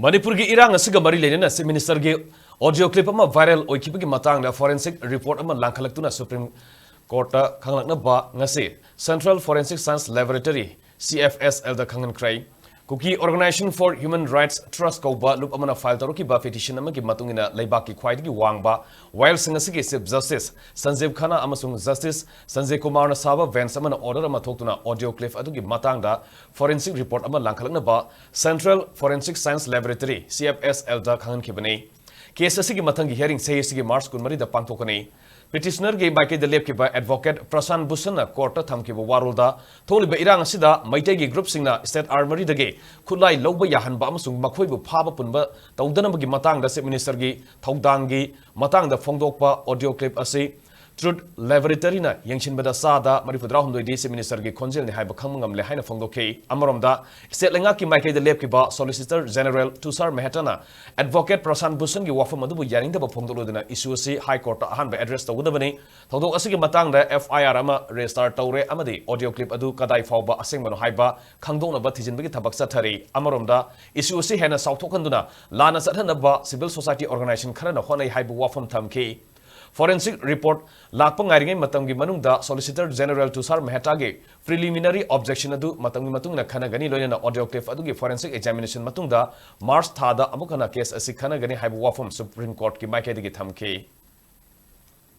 Manipur ki erang asiga mari leinana Chief Minister ge audio clip ama viral oikhibagi matangda forensic report ama Lankhat-Laknaba Supreme Court ta Khanghankhre ngasi Central Forensic Science Laboratory Cfsl Da Khanghankhre Kuki Organization for Human Rights Trust Kauba loop amana file taruki ba petition ama ki matungina leibaki khwaidagi wangba while singasigi Chief Justice Sanjeev Khanna amasung Justice Sanjay Kumar na saba Vance amana order ama thoktuna audio clip adugi matangda forensic report ama Lankhat-Laknaba Central Forensic Science Laboratory Cfsl Da Khanghankhre bani case asigi matangi hearing say asigi March 12 da pangthokani petitioner ge baike de lep ke ba advocate Prasan Bhushan na court ta thamki ba warulda tholiba irang asida maitei ge group singna state armory dage khulai loba yahan ba amasung makhoi bu phaba punba tawdana gi matang da Chief Minister gi thawdang gi matang da phongdokpa audio clip asi Truth Laboratory na yangshin bada sada Manipur Humdoi Chief Minister gi khonjel ni haiba khangmangam le haina phongdokhe amaramda state lenga ki maike de lep ki ba Solicitor General Tushar Mehta na advocate Prasan Bhushan gi wafam adu bu yaring da ba phongdolodina issue si high court ta ahan ba address tawdabani thawdok asigi matang da FIR ama restart tawre amadi audio clip adu kadai fawba asengmano haiba khangdona ba thijin bagi thabak sathari amaramda issue si hena sauthokhanduna lana sathana ba civil society organization khara na honai haiba wafam thamki Forensic report lakpa ngairingai matamgi manungda Solicitor General Tushar Mehta ge preliminary objection adu matamgi matungna khanagani loina audio clip adugi forensic examination matungda March thada amukana case asi khanagani haibu wafam Supreme Court ki maike digi thamki